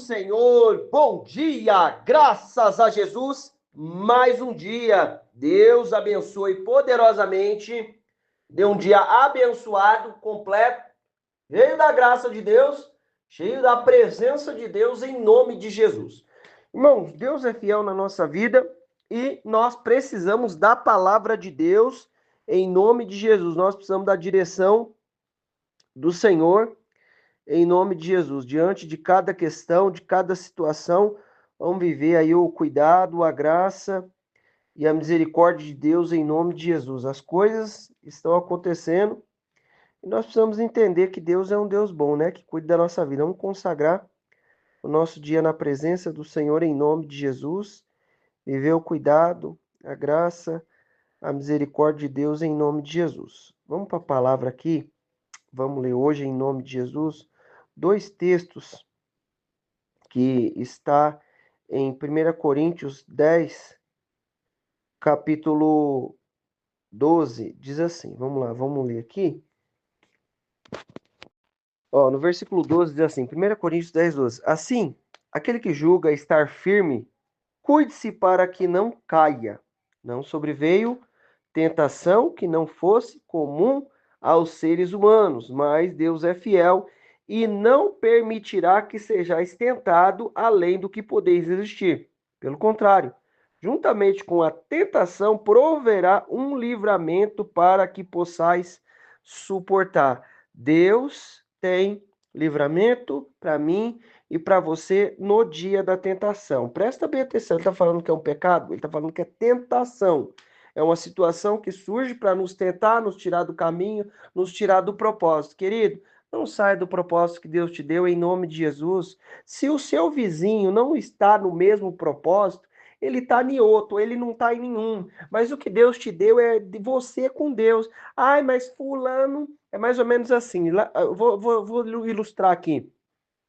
Senhor, bom dia, graças a Jesus, mais um dia. Deus abençoe poderosamente, dê um dia abençoado, completo, cheio da graça de Deus, cheio da presença de Deus, em nome de Jesus. Irmãos, Deus é fiel na nossa vida e nós precisamos da palavra de Deus, em nome de Jesus. Nós precisamos da direção do Senhor, em nome de Jesus. Diante de cada questão, de cada situação, vamos viver aí o cuidado, a graça e a misericórdia de Deus em nome de Jesus. As coisas estão acontecendo e nós precisamos entender que Deus é um Deus bom, né? Que cuida da nossa vida. Vamos consagrar o nosso dia na presença do Senhor em nome de Jesus. Viver o cuidado, a graça, a misericórdia de Deus em nome de Jesus. Vamos para a palavra aqui. Vamos ler hoje em nome de Jesus dois textos que está em 1 Coríntios 10, capítulo 12, diz assim, vamos lá, vamos ler aqui. No versículo 12 diz assim, 1 Coríntios 10, 12. Assim, aquele que julga estar firme, cuide-se para que não caia. Não sobreveio tentação que não fosse comum aos seres humanos, mas Deus é fiel e não permitirá que sejais tentado além do que podeis resistir. Pelo contrário, juntamente com a tentação, proverá um livramento para que possais suportar. Deus tem livramento para mim e para você no dia da tentação. Presta bem atenção, ele está falando que é um pecado? Ele está falando que é tentação. É uma situação que surge para nos tentar, nos tirar do caminho, nos tirar do propósito. Querido, não saia do propósito que Deus te deu em nome de Jesus. Se o seu vizinho não está no mesmo propósito, ele está em outro, ele não está em nenhum. Mas o que Deus te deu é de você com Deus. Ai, mas fulano... É mais ou menos assim. Eu vou ilustrar aqui.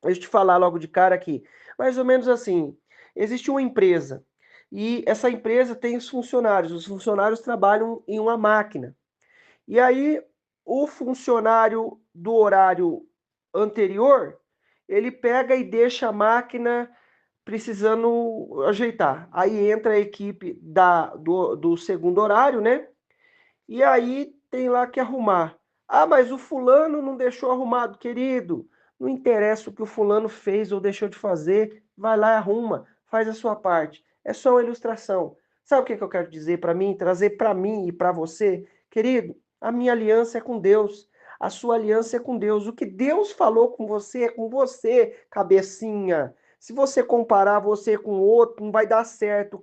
Deixa eu te falar logo de cara aqui. Mais ou menos assim. Existe uma empresa. E essa empresa tem os funcionários. Os funcionários trabalham em uma máquina. E aí, o funcionário do horário anterior, ele pega e deixa a máquina precisando ajeitar. Aí entra a equipe do segundo horário, né? E aí tem lá que arrumar. Ah, mas o fulano não deixou arrumado, querido. Não interessa o que o fulano fez ou deixou de fazer, vai lá e arruma, faz a sua parte. É só uma ilustração. Sabe o que eu quero dizer para mim, trazer para mim e para você? Querido, a minha aliança é com Deus. A sua aliança é com Deus. O que Deus falou com você é com você, cabecinha. Se você comparar você com o outro, não vai dar certo.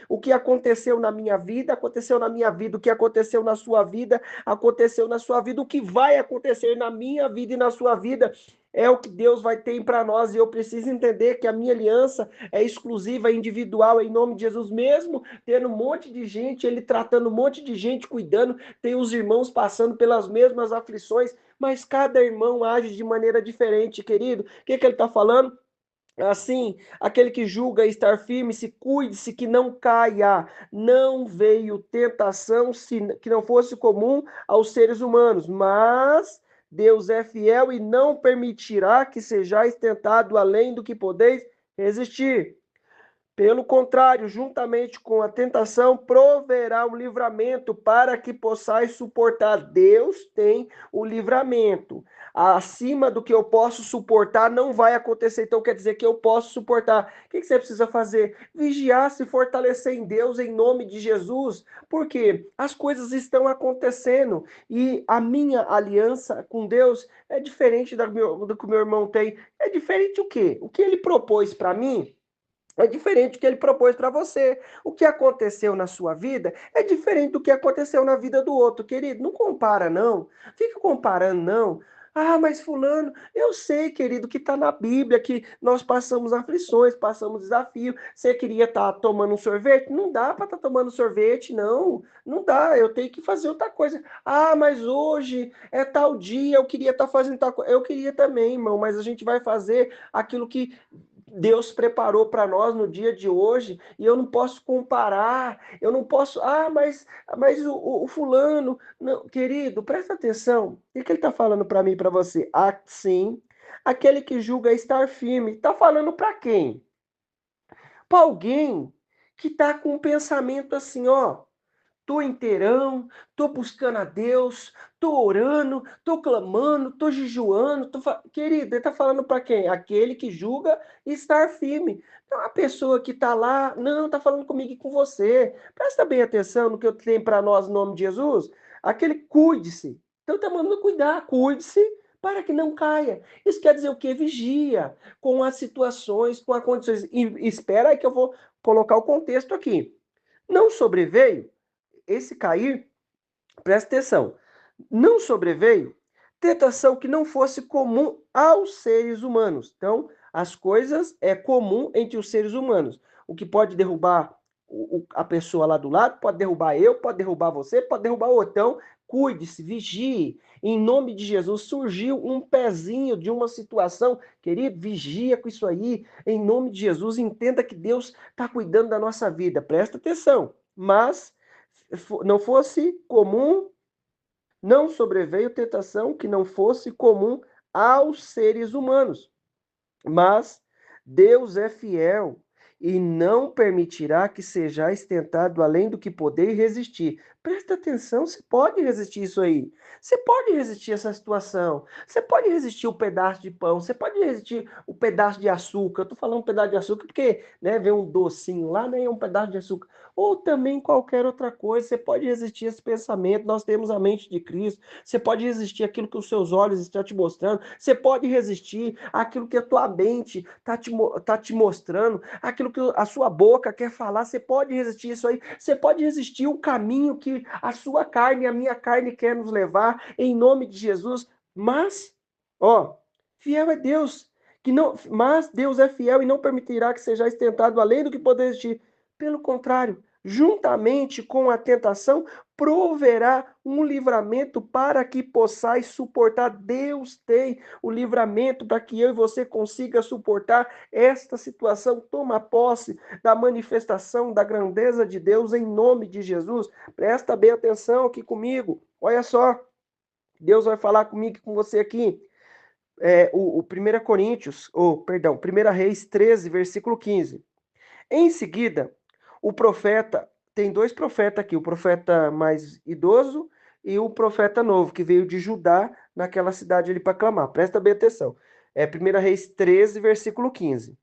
O que aconteceu na minha vida, aconteceu na minha vida. O que aconteceu na sua vida, aconteceu na sua vida. O que vai acontecer na minha vida e na sua vida é o que Deus vai ter para nós. E eu preciso entender que a minha aliança é exclusiva, é individual, em nome de Jesus. Mesmo tendo um monte de gente, ele tratando um monte de gente, cuidando, tem os irmãos passando pelas mesmas aflições, mas cada irmão age de maneira diferente, querido. O que ele está falando? Assim, aquele que julga estar firme, se cuide-se que não caia. Não veio tentação que não fosse comum aos seres humanos, mas Deus é fiel e não permitirá que sejais tentado além do que podeis resistir. Pelo contrário, juntamente com a tentação, proverá um livramento para que possais suportar. Deus tem o livramento. Acima do que eu posso suportar, não vai acontecer. Então, quer dizer que eu posso suportar. O que você precisa fazer? Vigiar, se fortalecer em Deus, em nome de Jesus. Porque as coisas estão acontecendo. E a minha aliança com Deus é diferente do que o meu irmão tem. É diferente o quê? O que ele propôs para mim é diferente do que ele propôs para você. O que aconteceu na sua vida é diferente do que aconteceu na vida do outro, querido. Não compara, não. Fica comparando, não. Ah, mas fulano, eu sei, querido, que está na Bíblia, que nós passamos aflições, passamos desafio. Você queria estar tomando um sorvete? Não dá para estar tomando sorvete, não. Não dá, eu tenho que fazer outra coisa. Ah, mas hoje é tal dia, eu queria estar fazendo tal coisa. Eu queria também, irmão, mas a gente vai fazer aquilo que Deus preparou para nós no dia de hoje, e eu não posso comparar, eu não posso, mas o fulano, não, querido, presta atenção, o que ele está falando para mim e para você? Assim, Aquele que julga estar firme. Está falando para quem? Para alguém que está com um pensamento assim, ó. Tô inteirão, tô buscando a Deus, tô orando, tô clamando, tô jejuando. Querido, ele tá falando para quem? Aquele que julga estar firme. Então, a pessoa que tá lá, não, tá falando comigo e com você. Presta bem atenção no que eu tenho para nós no nome de Jesus. Aquele cuide-se. Então, tá mandando cuidar, cuide-se para que não caia. Isso quer dizer o quê? Vigia com as situações, com as condições. E espera aí que eu vou colocar o contexto aqui. Não sobreveio esse cair, presta atenção, não sobreveio tentação que não fosse comum aos seres humanos. Então, as coisas é comum entre os seres humanos. O que pode derrubar a pessoa lá do lado, pode derrubar eu, pode derrubar você, pode derrubar o outro. Então, cuide-se, vigie. Em nome de Jesus, surgiu um pezinho de uma situação. Querido, vigia com isso aí. Em nome de Jesus, entenda que Deus está cuidando da nossa vida. Presta atenção. Mas não fosse comum, não sobreveio tentação que não fosse comum aos seres humanos. Mas Deus é fiel e não permitirá que sejais tentado além do que poder resistir. Presta atenção, você pode resistir isso aí. Você pode resistir essa situação. Você pode resistir o pedaço de pão. Você pode resistir o pedaço de açúcar. Eu tô falando um pedaço de açúcar porque, né, vem um docinho lá, né, um pedaço de açúcar. Ou também qualquer outra coisa. Você pode resistir esse pensamento. Nós temos a mente de Cristo. Você pode resistir aquilo que os seus olhos estão te mostrando. Você pode resistir aquilo que a tua mente tá te mostrando, aquilo que a sua boca quer falar. Você pode resistir isso aí. Você pode resistir o caminho que a sua carne e a minha carne quer nos levar, em nome de Jesus. Mas, ó, fiel é Deus. Mas Deus é fiel e não permitirá que sejais tentado além do que poder resistir. Pelo contrário, juntamente com a tentação, proverá um livramento para que possais suportar. Deus tem o livramento para que eu e você consiga suportar esta situação. Toma posse da manifestação da grandeza de Deus em nome de Jesus. Presta bem atenção aqui comigo. Olha só, Deus vai falar comigo e com você aqui. O 1 Coríntios, perdão, 1 Reis 13, versículo 15. Em seguida, o profeta, tem dois profetas aqui, o profeta mais idoso e o profeta novo, que veio de Judá, naquela cidade ali para clamar. Presta bem atenção. 1 Reis 13, versículo 15.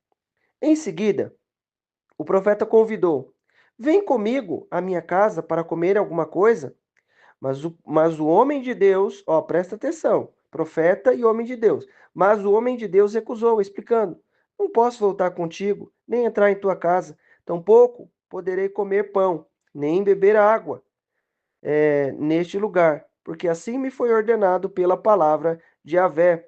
Em seguida, o profeta convidou: Vem comigo à minha casa para comer alguma coisa. Mas o homem de Deus, ó, presta atenção, profeta e homem de Deus. Mas o homem de Deus recusou, explicando: Não posso voltar contigo, nem entrar em tua casa, tampouco poderei comer pão, nem beber água neste lugar, porque assim me foi ordenado pela palavra de Yahvé.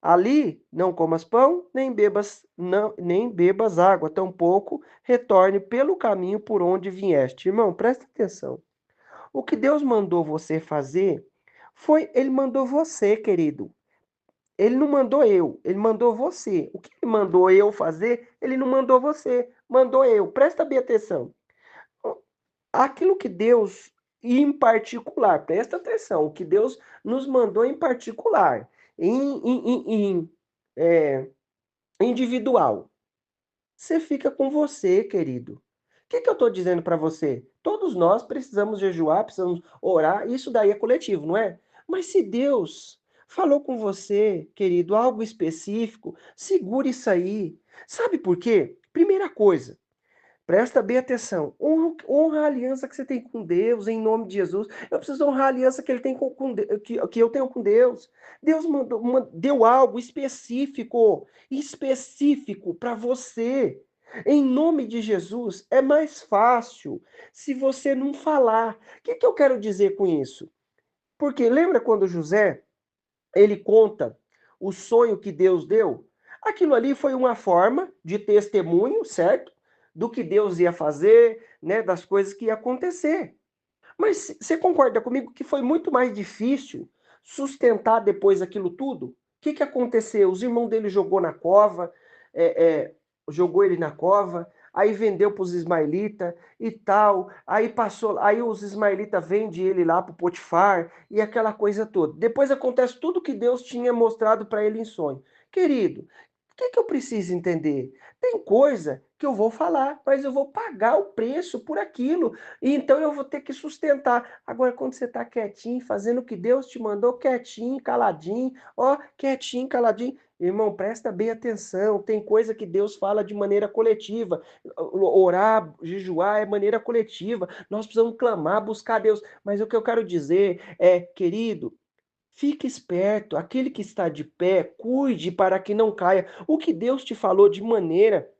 Ali não comas pão, nem bebas água, tampouco retorne pelo caminho por onde vieste. Irmão, presta atenção. O que Deus mandou você fazer ele mandou você, querido. Ele não mandou eu, ele mandou você. O que ele mandou eu fazer, ele não mandou você, mandou eu. Presta bem atenção. Aquilo que Deus, em particular, presta atenção, o que Deus nos mandou em particular, em individual. Você fica com você, querido. O que eu estou dizendo para você? Todos nós precisamos jejuar, precisamos orar, isso daí é coletivo, não é? Mas se Deus falou com você, querido, algo específico, segure isso aí. Sabe por quê? Primeira coisa, presta bem atenção. Honra a aliança que você tem com Deus, em nome de Jesus. Eu preciso honrar a aliança que ele tem que eu tenho com Deus. Deus deu algo específico para você. Em nome de Jesus, é mais fácil se você não falar. O que eu quero dizer com isso? Porque lembra quando José, ele conta o sonho que Deus deu? Aquilo ali foi uma forma de testemunho, certo? Do que Deus ia fazer, né? Das coisas que ia acontecer. Mas você concorda comigo que foi muito mais difícil sustentar depois aquilo tudo? O que aconteceu? Os irmãos dele jogou ele na cova, aí vendeu para os ismaelitas e tal, aí passou, aí os ismaelitas vendem ele lá para o Potifar e aquela coisa toda. Depois acontece tudo que Deus tinha mostrado para ele em sonho. Querido, o que eu preciso entender? Tem coisa que eu vou falar, mas eu vou pagar o preço por aquilo. E então eu vou ter que sustentar. Agora, quando você está quietinho, fazendo o que Deus te mandou, quietinho, caladinho, ó, quietinho, caladinho. Irmão, presta bem atenção. Tem coisa que Deus fala de maneira coletiva. Orar, jejuar é maneira coletiva. Nós precisamos clamar, buscar Deus. Mas o que eu quero dizer é, querido, fique esperto, aquele que está de pé, cuide para que não caia. O que Deus te falou de maneira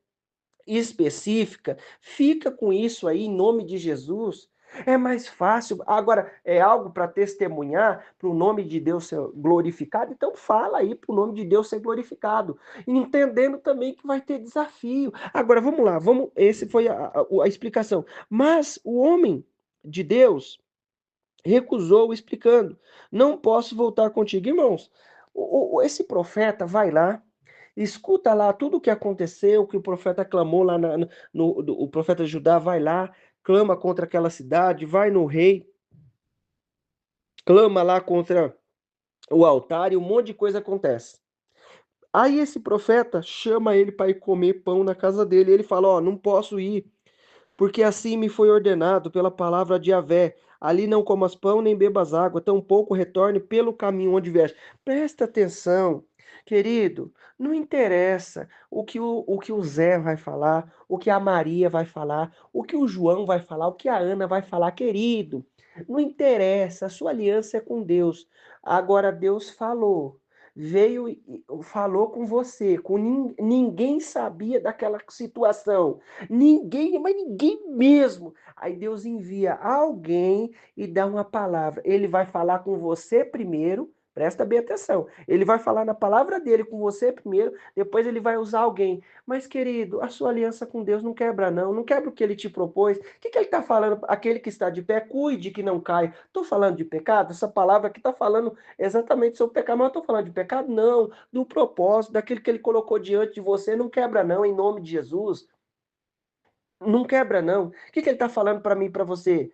específica, fica com isso aí em nome de Jesus. É mais fácil. Agora, é algo para testemunhar, para o nome de Deus ser glorificado, então fala aí para o nome de Deus ser glorificado. Entendendo também que vai ter desafio. Agora, vamos lá, esse foi a explicação. Mas o homem de Deus recusou, explicando: não posso voltar contigo. Irmãos, esse profeta vai lá, escuta lá tudo o que aconteceu, que o profeta clamou lá o profeta Judá vai lá, clama contra aquela cidade, vai no rei, clama lá contra o altar e um monte de coisa acontece. Aí esse profeta chama ele para ir comer pão na casa dele. Ele fala: ó, não posso ir, porque assim me foi ordenado pela palavra de Yahvé. Ali não comas pão nem bebas água, tampouco retorne pelo caminho onde vieste. Presta atenção, querido, não interessa o que o Zé vai falar, o que a Maria vai falar, o que o João vai falar, o que a Ana vai falar, querido. Não interessa, a sua aliança é com Deus. Agora Deus falou, veio e falou com você, ninguém sabia daquela situação. Ninguém, mas ninguém mesmo. Aí Deus envia alguém e dá uma palavra. Ele vai falar com você primeiro, presta bem atenção. Ele vai falar na palavra dele com você primeiro, depois ele vai usar alguém. Mas, querido, a sua aliança com Deus não quebra, não. Não quebra o que ele te propôs. O que ele está falando? Aquele que está de pé, cuide que não caia. Estou falando de pecado? Essa palavra aqui está falando exatamente sobre pecado, mas eu estou falando de pecado? Não. Do propósito, daquilo que ele colocou diante de você, não quebra, não, em nome de Jesus. Não quebra, não. O que ele está falando para mim e para você?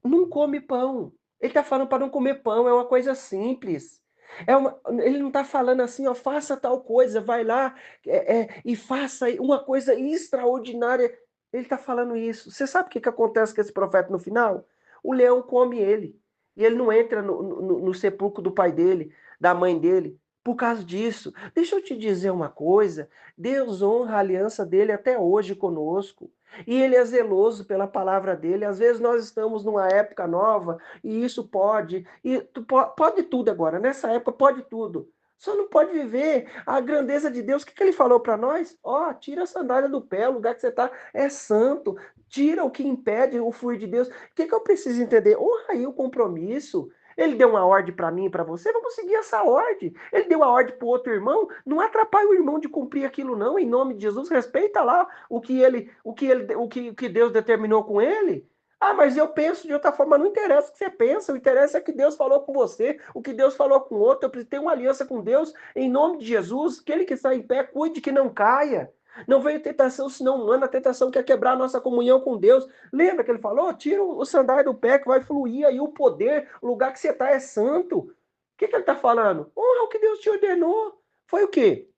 Não come pão. Ele está falando para não comer pão, é uma coisa simples. Ele não está falando assim, ó, faça tal coisa, vai lá e faça uma coisa extraordinária. Ele está falando isso. Você sabe o que acontece com esse profeta no final? O leão come ele. E ele não entra no sepulcro do pai dele, da mãe dele, por causa disso. Deixa eu te dizer uma coisa: Deus honra a aliança dele até hoje conosco. E ele é zeloso pela palavra dele. Às vezes nós estamos numa época nova e isso pode, pode tudo agora. Nessa época pode tudo. Só não pode viver a grandeza de Deus. O que ele falou para nós? Ó, tira a sandália do pé, o lugar que você está é santo. Tira o que impede o fluir de Deus. O que eu preciso entender? Honra aí o compromisso. Ele deu uma ordem para mim e para você, vamos seguir essa ordem. Ele deu a ordem para o outro irmão, não atrapalha o irmão de cumprir aquilo não, em nome de Jesus, respeita lá o que Deus determinou com ele. Ah, mas eu penso de outra forma, não interessa o que você pensa, o interessa é que Deus falou com você, o que Deus falou com o outro, eu preciso ter uma aliança com Deus, em nome de Jesus, aquele que está em pé, cuide que não caia. Não veio tentação senão humana, a tentação quer quebrar a nossa comunhão com Deus. Lembra que ele falou? Tira o sandália do pé que vai fluir aí o poder, o lugar que você está é santo. O que ele está falando? Honra o que Deus te ordenou. Foi o quê?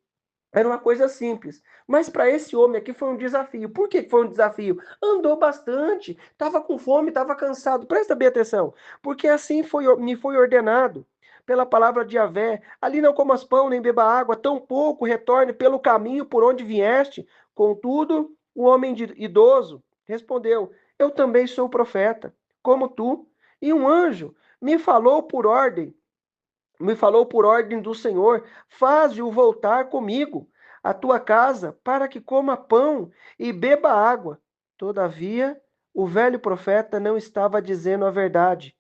Era uma coisa simples. Mas para esse homem aqui foi um desafio. Por que foi um desafio? Andou bastante, estava com fome, estava cansado. Presta bem atenção. Porque assim me foi ordenado pela palavra de Yahvé. Ali não comas pão, nem beba água, tampouco retorne pelo caminho por onde vieste. Contudo, o homem idoso respondeu: eu também sou profeta, como tu. E um anjo me falou por ordem do Senhor, faze-o voltar comigo à tua casa, para que coma pão e beba água. Todavia, o velho profeta não estava dizendo a verdade.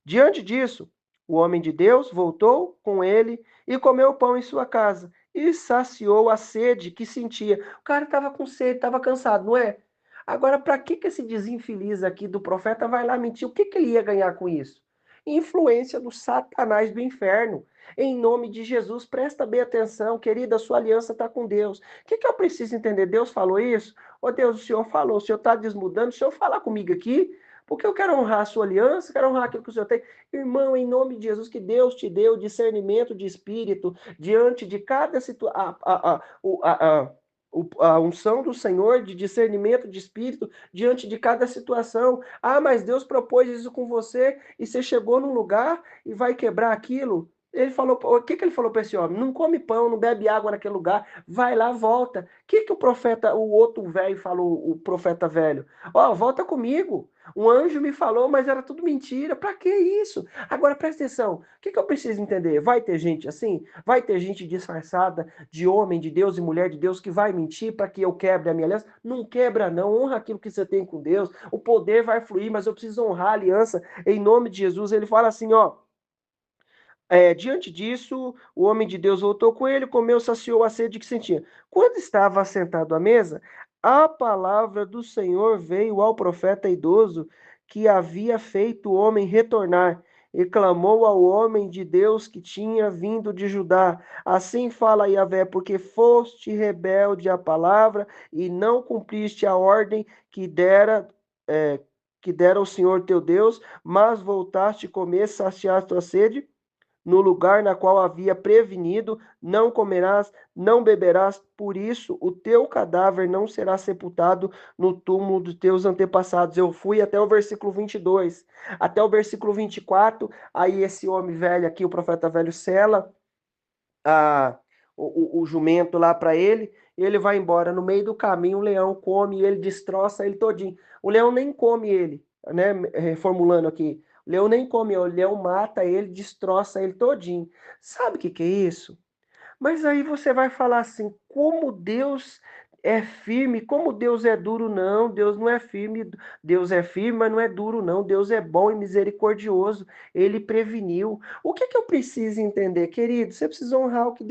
Diante disso, o homem de Deus voltou com ele e comeu pão em sua casa e saciou a sede que sentia. O cara estava com sede, estava cansado, não é? Agora, para que esse desinfeliz aqui do profeta vai lá mentir? O que ele ia ganhar com isso? Influência do Satanás do inferno. Em nome de Jesus, presta bem atenção, querida, sua aliança está com Deus. O que eu preciso entender? Deus falou isso? Ô Deus, o Senhor falou, o Senhor está desmudando, o Senhor fala comigo aqui, Porque eu quero honrar a sua aliança, quero honrar aquilo que o Senhor tem. Irmão, em nome de Jesus, que Deus te deu discernimento de espírito diante de cada situação, a unção do Senhor de discernimento de espírito diante de cada situação. Ah, mas Deus propôs isso com você e você chegou num lugar e vai quebrar aquilo. Ele falou, o que ele falou para esse homem? Não come pão, não bebe água naquele lugar, vai lá, volta. O que o profeta, o outro velho falou, o profeta velho? Ó, volta comigo. Um anjo me falou, mas era tudo mentira. Para que isso? Agora presta atenção. O que eu preciso entender? Vai ter gente assim? Vai ter gente disfarçada de homem de Deus e mulher de Deus que vai mentir para que eu quebre a minha aliança? Não quebra, não. Honra aquilo que você tem com Deus. O poder vai fluir, mas eu preciso honrar a aliança em nome de Jesus. Ele fala assim, ó. Diante disso, o homem de Deus voltou com ele, comeu, saciou a sede que sentia. Quando estava assentado à mesa, a palavra do Senhor veio ao profeta idoso que havia feito o homem retornar e clamou ao homem de Deus que tinha vindo de Judá. Assim fala Yahvé, porque foste rebelde à palavra e não cumpriste a ordem é, que dera o Senhor teu Deus, mas voltaste comer, saciar tua sede no lugar na qual havia prevenido, não comerás, não beberás, por isso o teu cadáver não será sepultado no túmulo dos teus antepassados. Eu fui até o versículo 22, até o versículo 24, aí esse homem velho aqui, o profeta velho, sela o jumento lá para ele, e ele vai embora. No meio do caminho, o leão come e ele destroça ele todinho. O leão nem come ele, né? Reformulando aqui. O leão nem come, o leão mata ele, destroça ele todinho. Sabe o que é isso? Mas aí você vai falar assim, como Deus é firme, como Deus é duro, não, Deus não é firme, Deus é firme, mas não é duro, não, Deus é bom e misericordioso, Ele preveniu. O que eu preciso entender, querido? Você precisa honrar o que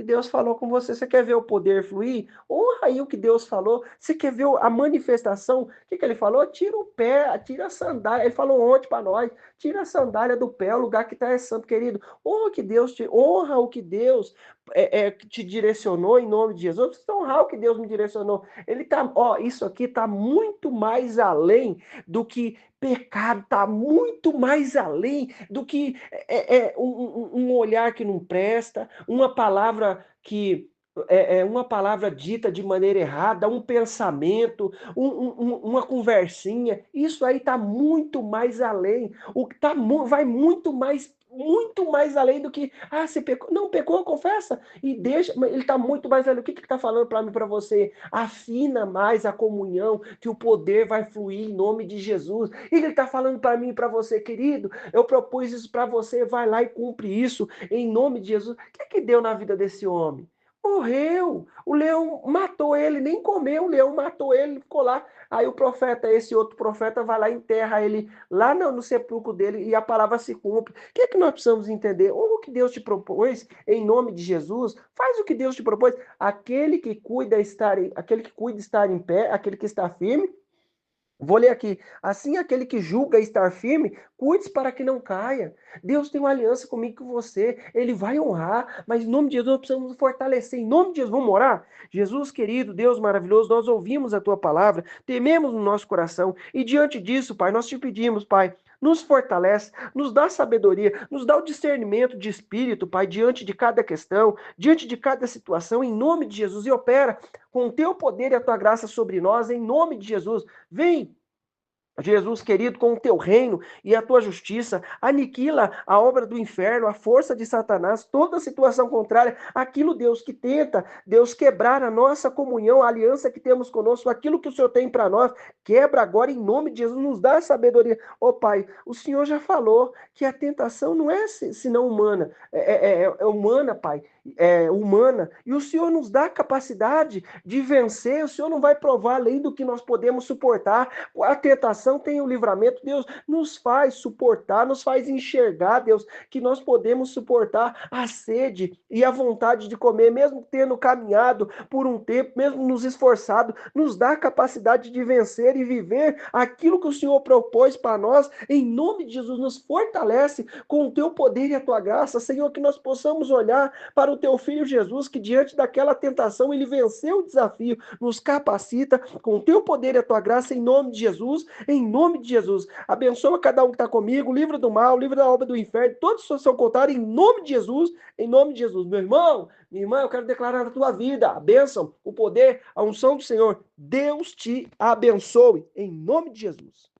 Deus falou com você. Você quer ver o poder fluir? Honra aí o que Deus falou. Você quer ver a manifestação? O que ele falou? Tira o pé, tira a sandália. Ele falou ontem para nós, tira a sandália do pé, o lugar que está é santo, querido. Honra o que Deus que te direcionou em nome de Jesus. Eu preciso honrar o que Deus me direcionou. Ele tá, ó, isso aqui está muito mais além do que pecado, está muito mais além do que um olhar que não presta, uma palavra que uma palavra dita de maneira errada, um pensamento, uma conversinha. Isso aí está muito mais além. O que vai muito mais além do que, você pecou. Não, pecou, confessa e deixa. Ele está muito mais além. O que ele está falando para mim, para você? Afina mais a comunhão, que o poder vai fluir em nome de Jesus. E ele está falando para mim e para você, querido, eu propus isso para você, vai lá e cumpre isso em nome de Jesus. O que deu na vida desse homem? Morreu. O leão matou ele, nem comeu, o leão matou ele, ficou lá. Aí o profeta, esse outro profeta, vai lá e enterra ele lá no sepulcro dele e a palavra se cumpre. O que é que nós precisamos entender? O que Deus te propôs, em nome de Jesus, faz o que Deus te propôs. Aquele que cuida estar em pé, aquele que está firme. Vou ler aqui. Assim, aquele que julga estar firme, cuide-se para que não caia. Deus tem uma aliança comigo e com você. Ele vai honrar, mas em nome de Jesus nós precisamos nos fortalecer. Em nome de Jesus, vamos orar? Jesus querido, Deus maravilhoso, nós ouvimos a tua palavra, tememos no nosso coração e diante disso, Pai, nós te pedimos, Pai, nos fortalece, nos dá sabedoria, nos dá o discernimento de espírito, Pai, diante de cada questão, diante de cada situação, em nome de Jesus, e opera com o teu poder e a tua graça sobre nós, em nome de Jesus. Vem, Jesus querido, com o teu reino e a tua justiça, aniquila a obra do inferno, a força de Satanás, toda situação contrária, aquilo, Deus, que tenta, Deus, quebrar a nossa comunhão, a aliança que temos conosco, aquilo que o Senhor tem para nós, quebra agora em nome de Jesus, nos dá sabedoria. Ó Pai, o Senhor já falou que a tentação não é senão humana, é humana, Pai, é humana, e o Senhor nos dá capacidade de vencer, o Senhor não vai provar além do que nós podemos suportar. A tentação tem o livramento, Deus nos faz suportar, nos faz enxergar, Deus, que nós podemos suportar a sede e a vontade de comer, mesmo tendo caminhado por um tempo, mesmo nos esforçado, nos dá a capacidade de vencer e viver aquilo que o Senhor propôs para nós, em nome de Jesus, nos fortalece com o teu poder e a tua graça, Senhor, que nós possamos olhar para o no teu Filho Jesus, que diante daquela tentação ele venceu o desafio, nos capacita com o teu poder e a tua graça, em nome de Jesus, em nome de Jesus. Abençoa cada um que está comigo, livra do mal, livra da obra do inferno, todos os seus são contados em nome de Jesus, em nome de Jesus. Meu irmão, minha irmã, eu quero declarar na tua vida a bênção, o poder, a unção do Senhor. Deus te abençoe, em nome de Jesus.